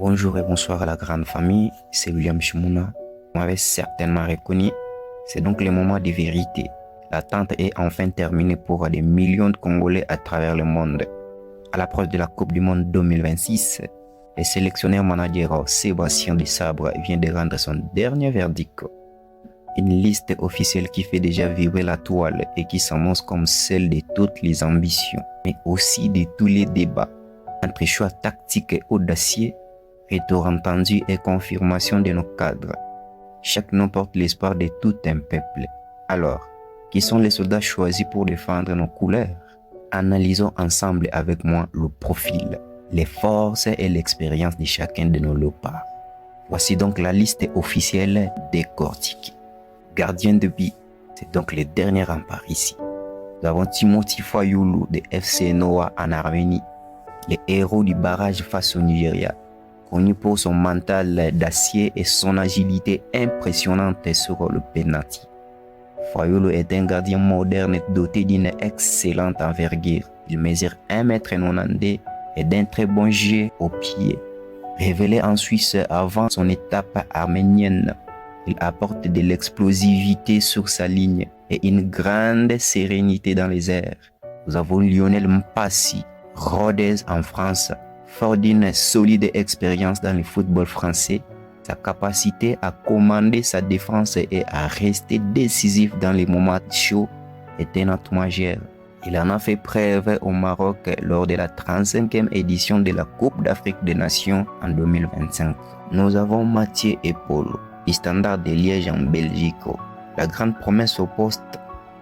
Bonjour et bonsoir à la grande famille, c'est William Chimouna. Vous m'avez certainement reconnu, c'est donc le moment de vérité. L'attente est enfin terminée pour des millions de Congolais à travers le monde. À l'approche de la Coupe du Monde 2026, le sélectionneur manager Sébastien Desabre vient de rendre son dernier verdict. Une liste officielle qui fait déjà vibrer la toile et qui s'annonce comme celle de toutes les ambitions, mais aussi de tous les débats entre choix tactiques et audacieux, retour entendu et confirmation de nos cadres. Chaque nom porte l'espoir de tout un peuple. Alors, qui sont les soldats choisis pour défendre nos couleurs? Analysons ensemble avec moi le profil, les forces et l'expérience de chacun de nos léopards. Voici donc la liste officielle décortiquée. Gardien de but, c'est donc le dernier rempart ici. Nous avons Timothy Fayulu de FC Noah en Arménie, le héros du barrage face au Nigeria, connu pour son mental d'acier et son agilité impressionnante sur le penalty. Fayulu est un gardien moderne doté d'une excellente envergure. Il mesure 1m90 et d'un très bon jet au pied. Révélé en Suisse avant son étape arménienne, il apporte de l'explosivité sur sa ligne et une grande sérénité dans les airs. Nous avons Lionel Mpassi, Rodez en France, fort d'une solide expérience dans le football français. Sa capacité à commander sa défense et à rester décisif dans les moments chauds est un atout majeur. Il en a fait preuve au Maroc lors de la 35e édition de la Coupe d'Afrique des Nations en 2025. Nous avons Mathieu Epolo, du Standard de Liège en Belgique. La grande promesse au poste,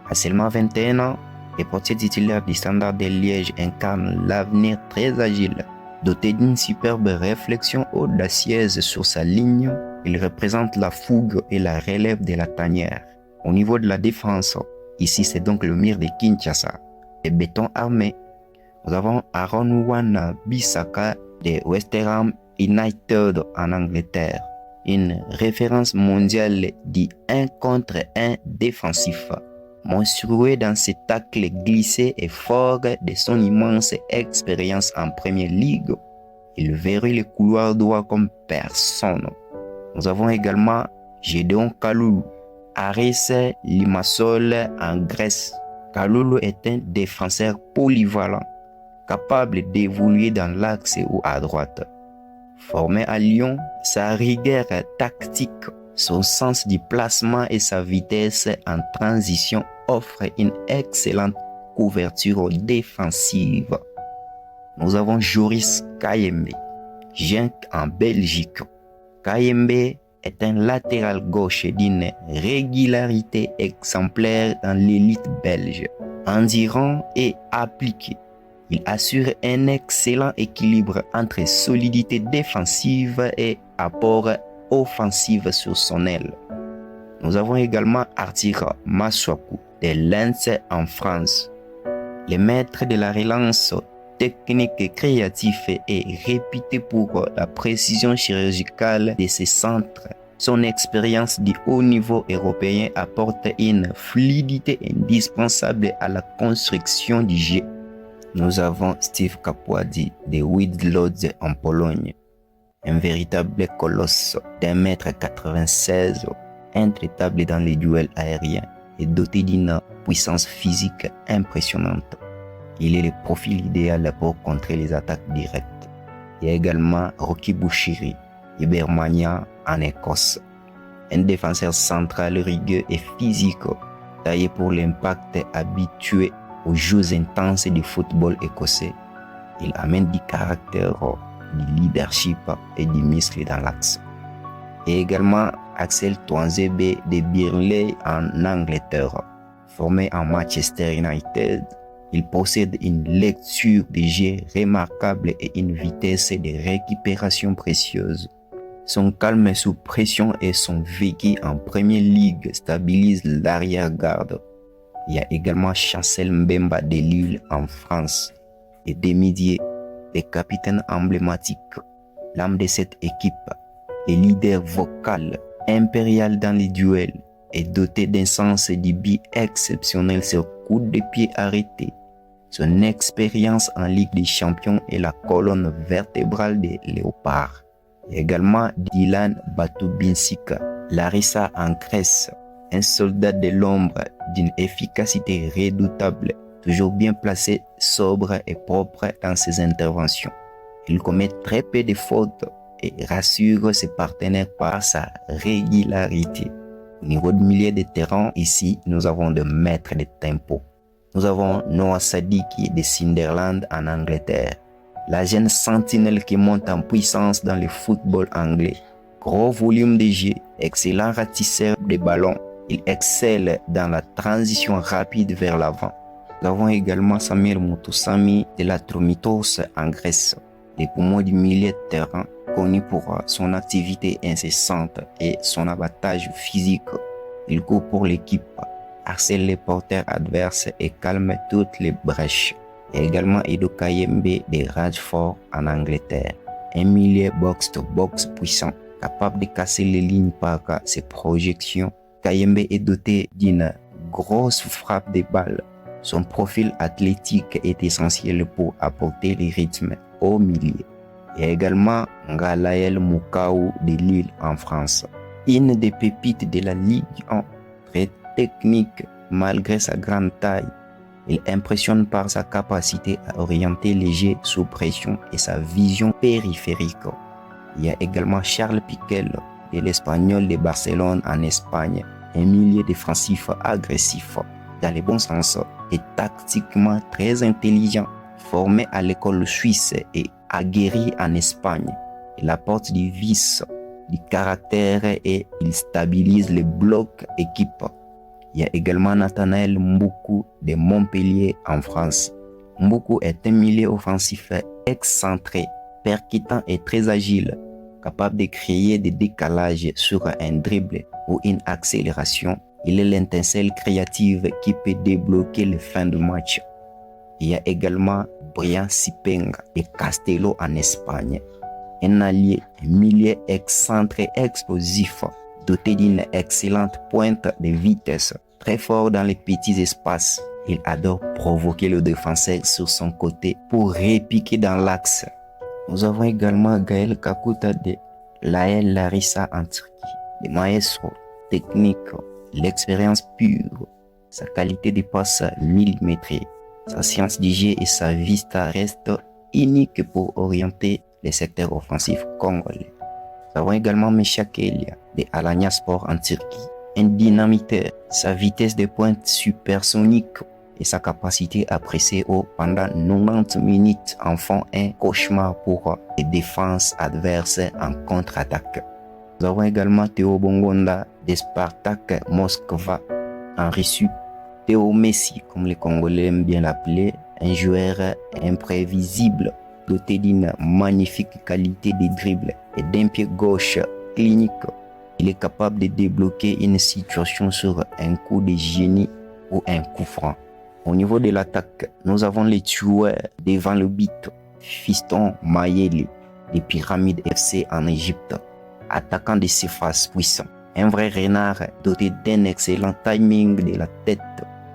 à seulement 21 ans, le portier titulaire du Standard de Liège incarne l'avenir très agile. Doté d'une superbe réflexion audacieuse sur sa ligne, il représente la fougue et la relève de la tanière. Au niveau de la défense, ici c'est donc le mur de Kinshasa, et béton armé. Nous avons Aaron Wan-Bissaka de West Ham United en Angleterre, une référence mondiale du 1 contre 1 défensif. Monstrueux dans ses tacles glissés et fort de son immense expérience en Premier League, il verrouille les couloirs droits comme personne. Nous avons également Gédéon Kaloulou, Aris Limassol en Grèce. Kaloulou est un défenseur polyvalent, capable d'évoluer dans l'axe ou à droite. Formé à Lyon, sa rigueur tactique, son sens du placement et sa vitesse en transition offrent une excellente couverture défensive. Nous avons Joris Kayembe, Genk en Belgique. Kayembe est un latéral gauche d'une régularité exemplaire dans l'élite belge. Endurant et appliqué, il assure un excellent équilibre entre solidité défensive et apport offensif sur son aile. Nous avons également Artira Maswaku de Lens en France. Le maître de la relance technique et créatif est réputé pour la précision chirurgicale de ses centres. Son expérience du haut niveau européen apporte une fluidité indispensable à la construction du jeu. Nous avons Steve Kapwadi de Widlodz en Pologne. Un véritable colosse d'1m96, intraitable dans les duels aériens et doté d'une puissance physique impressionnante. Il est le profil idéal pour contrer les attaques directes. Il y a également Rocky Bushiri, Ibermania en Écosse. Un défenseur central rigueux et physique, taillé pour l'impact, habitué aux jeux intenses du football écossais. Il amène du caractère, du leadership et du muscle dans l'axe. Et également Axel Tuanzebe de Burnley en Angleterre. Formé en Manchester United, il possède une lecture de jeu remarquable et une vitesse de récupération précieuse. Son calme sous pression et son vécu en Premier League stabilisent l'arrière-garde. Il y a également Chancel Mbemba de Lille en France et Demidier, le capitaine emblématique, l'âme de cette équipe, le leader vocal, impérial dans les duels et doté d'un sens du but exceptionnel sur coup de pied arrêté. Son expérience en Ligue des Champions est la colonne vertébrale des Léopards. Il y a également Dylan Batubinsika, Larissa en Grèce, un soldat de l'ombre d'une efficacité redoutable, toujours bien placé, sobre et propre dans ses interventions. Il commet très peu de fautes et rassure ses partenaires par sa régularité. Au niveau du milieu de terrain, ici, nous avons de maîtres de tempo. Nous avons Noah Sadiki de Sunderland en Angleterre. La jeune sentinelle qui monte en puissance dans le football anglais. Gros volume de jeu, excellent ratisseur de ballons. Il excelle dans la transition rapide vers l'avant. Nous avons également Samuel Mutusami de la Tromitos en Grèce. Les poumons du milieu de terrain, connu pour son activité incessante et son abattage physique. Il court pour l'équipe, harcèle les porteurs adverses et calme toutes les brèches. Et également Edo Kayembe de Radford en Angleterre. Un milieu box-to-box puissant, capable de casser les lignes par ses projections. Kayembe est doté d'une grosse frappe de balle. Son profil athlétique est essentiel pour apporter le rythme au milieu. Il y a également Ngalael Moukau de Lille en France. Une des pépites de la Ligue 1, très technique malgré sa grande taille. Il impressionne par sa capacité à orienter les jets sous pression et sa vision périphérique. Il y a également Charles Piquel de l'Espagnol de Barcelone en Espagne, un milieu défensif agressif, dans le bon sens et tactiquement très intelligent, formé à l'école suisse et aguerri en Espagne. Il apporte du vice, du caractère et il stabilise les blocs équipe. Il y a également Nathanaël Mboukou de Montpellier en France. Mboukou est un milieu offensif excentré, percutant et très agile, capable de créer des décalages sur un dribble ou une accélération. Il est l'étincelle créative qui peut débloquer les fins de match. Il y a également Brian Sipenga de Castello en Espagne. Un allié, un milieu excentré explosif, doté d'une excellente pointe de vitesse, très fort dans les petits espaces. Il adore provoquer le défenseur sur son côté pour répiquer dans l'axe. Nous avons également Gaël Kakuta de l'AL Larissa en Turquie. Le maestro, technique, l'expérience pure, sa qualité de passe millimétrée, sa science du jeu et sa vista restent uniques pour orienter les secteurs offensifs congolais. Nous avons également Meshak Elia de Alanya Sport en Turquie, un dynamiteur, sa vitesse de pointe supersonique et sa capacité à presser haut pendant 90 minutes en font un cauchemar pour les défenses adverses en contre-attaque. Nous avons également Théo Bongonda de Spartak Moskva en Russie. Théo Messi, comme les Congolais aiment bien l'appeler, un joueur imprévisible, doté d'une magnifique qualité de dribble et d'un pied gauche clinique. Il est capable de débloquer une situation sur un coup de génie ou un coup franc. Au niveau de l'attaque, nous avons les tueurs devant le but, Fiston Mayele des Pyramides FC en Égypte, attaquant de surface puissant, un vrai renard doté d'un excellent timing de la tête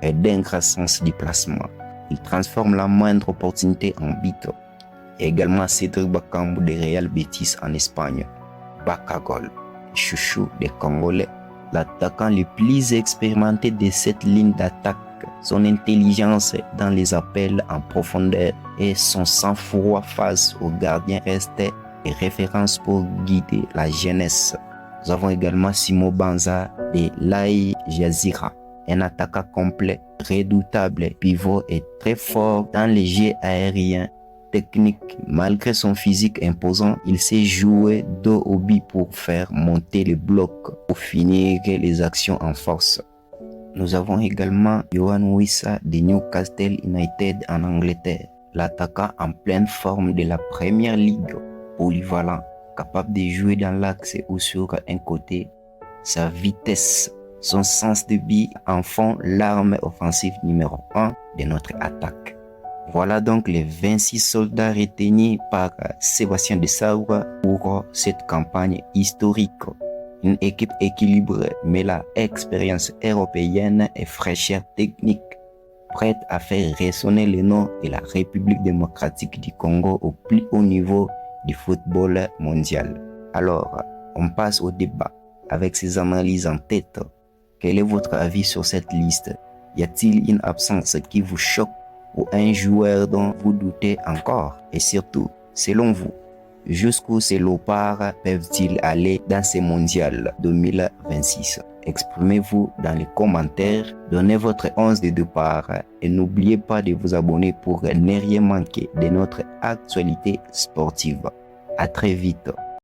et d'un grand sens du placement. Il transforme la moindre opportunité en but. Et également Cédric Bakambu de Real Betis en Espagne, Bakagol, chouchou des Congolais, l'attaquant le plus expérimenté de cette ligne d'attaque. Son intelligence dans les appels en profondeur et son sang-froid face aux gardiens restent des références pour guider la jeunesse. Nous avons également Simo Banza de l'Al Jazeera, un attaquant complet, redoutable, pivot et très fort dans les jeux aériens. Technique, malgré son physique imposant, il sait jouer dos au but pour faire monter le bloc pour finir les actions en force. Nous avons également Yohan Wissa de Newcastle United en Angleterre, l'attaquant en pleine forme de la Première Ligue, polyvalent, capable de jouer dans l'axe ou sur un côté. Sa vitesse, son sens de but en font l'arme offensive numéro 1 de notre attaque. Voilà donc les 26 soldats retenus par Sébastien Desabre pour cette campagne historique. Une équipe équilibrée mêlant expérience européenne et fraîcheur technique, prête à faire résonner le nom de la République démocratique du Congo au plus haut niveau du football mondial. Alors, on passe au débat. Avec ces analyses en tête, quel est votre avis sur cette liste? Y a-t-il une absence qui vous choque ou un joueur dont vous doutez encore? Et surtout, selon vous, jusqu'où ces léopards peuvent-ils aller dans ces mondiales 2026? Exprimez-vous dans les commentaires, donnez votre 11 de départ et n'oubliez pas de vous abonner pour ne rien manquer de notre actualité sportive. À très vite.